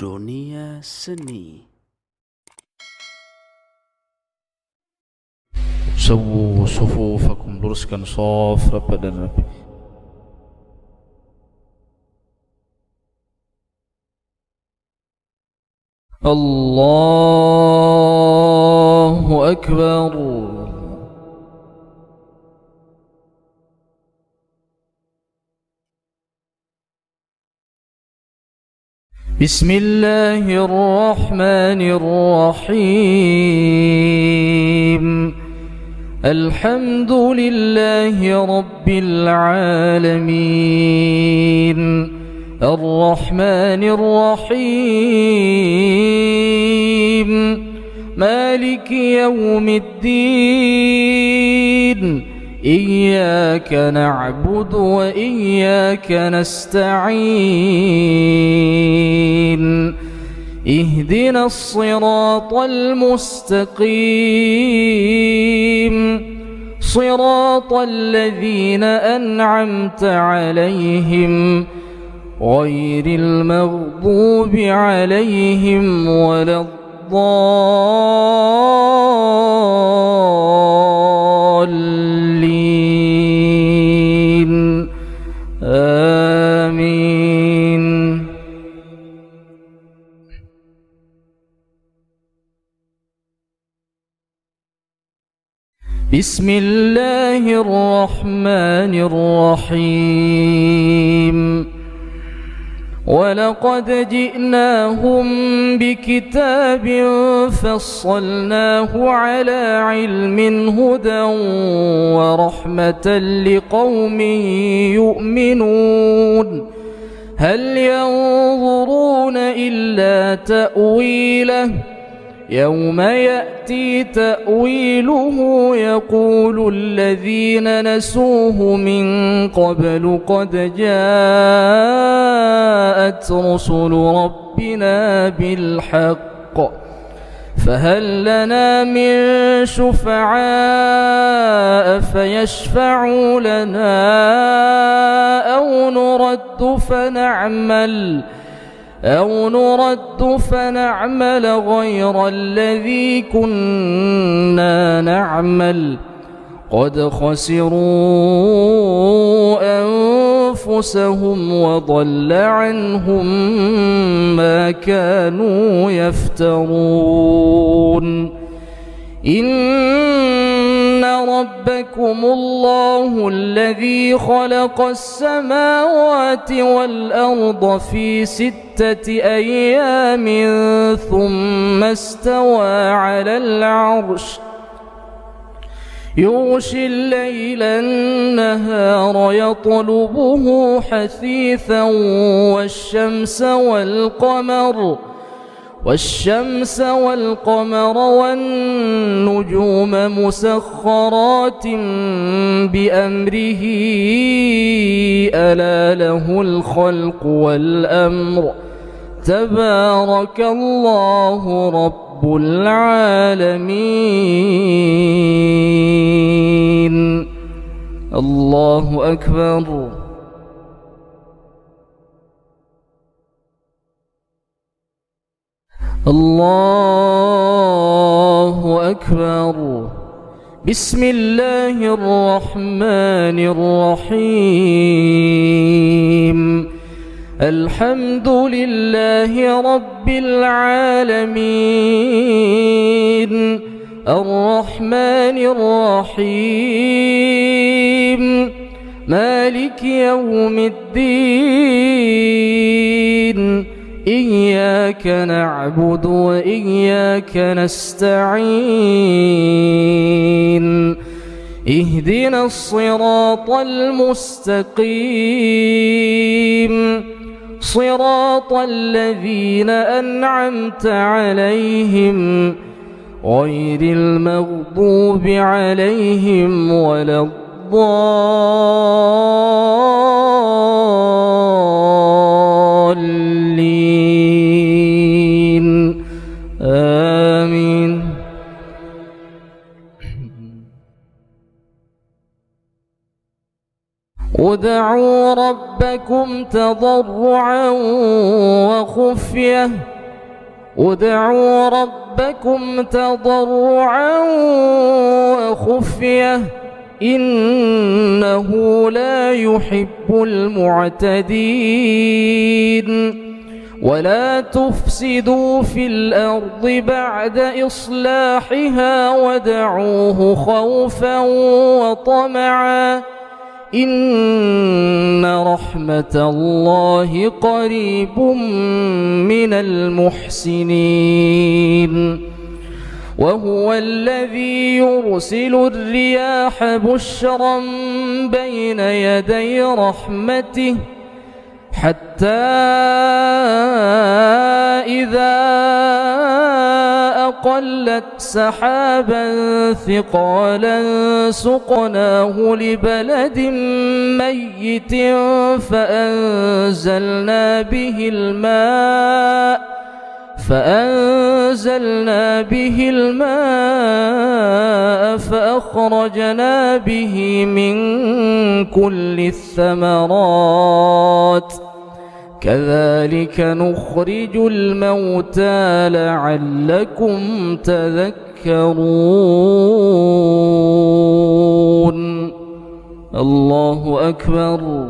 dunia seni. Sawu sufufakum, luruskan shaf pada Nabi. Allahu Akbar. Bismillahirrahmanirrahim. Alhamdulillahi Rabbil Alamin. Ar-Rahmanir-Rahim. Maliki yawmiddin. Iyyaka na'budu wa iyyaka nasta'in. Ihdinas siratal mustaqim. Siratal ladzina an'amta 'alaihim ghairil maghdubi 'alaihim waladdallin. Amin. Bismillahirrahmanirrahim. وَلَقَدْ جِئْنَاهُمْ بِكِتَابٍ فَصَّلْنَاهُ عَلَى عِلْمٍ هُدًى وَرَحْمَةً لِقَوْمٍ يُؤْمِنُونَ هَلْ يَنظُرُونَ إِلَّا تَأْوِيلَهُ يَوْمَ يَأْتِي تَأْوِيلُهُ يَقُولُ الَّذِينَ نَسُوهُ مِن قَبْلُ قَدْ جَاءَتْ رُسُلُ رَبِّنَا بِالْحَقِّ فَهَلْ لَنَا مِن شُفَعَاءَ فَيَشْفَعُوا لَنَا أَوْ نُرَدُّ فَنَعْمَلَ غَيْرَ الَّذِي كُنَّا نَعْمَلُ قَدْ خَسِرُوا أَنفُسَهُمْ وَضَلَّ عَنْهُمْ مَا كَانُوا يَفْتَرُونَ إِنَّ رَبَّكُمُ اللَّهُ الَّذِي خَلَقَ السَّمَاوَاتِ وَالْأَرْضَ فِي 6 أَيَّامٍ ثُمَّ اسْتَوَى عَلَى الْعَرْشِ يُغْشِي اللَّيْلَ النَّهَارَ يَطْلُبُهُ حَثِيثًا والشمس والقمر والنجوم مسخرات بأمره ألا له الخلق والأمر تبارك الله رب العالمين. الله أكبر. الله أكبر. بسم الله الرحمن الرحيم. الحمد لله رب العالمين. الرحمن الرحيم. مالك يوم الدين. إياك نعبد وإياك نستعين. اهدنا الصراط المستقيم. صراط الذين أنعمت عليهم غير المغضوب عليهم ولا الضالين. آمين. ادعوا ربكم تضرعا وخفية ادعوا ربكم تضرعا وخفية إنه لا يحب المعتدين ولا تفسدوا في الأرض بعد إصلاحها وادعوه خوفا وطمعا إن رحمة الله قريب من المحسنين وهو الذي يرسل الرياح بشرا بين يدي رحمته حتى إذا أقلت سحابا ثقالا سقناه لبلد ميت فأنزلنا به الماء فأخرجنا به من كل الثمرات كذلك نخرج الموتى لعلكم تذكرون. الله أكبر.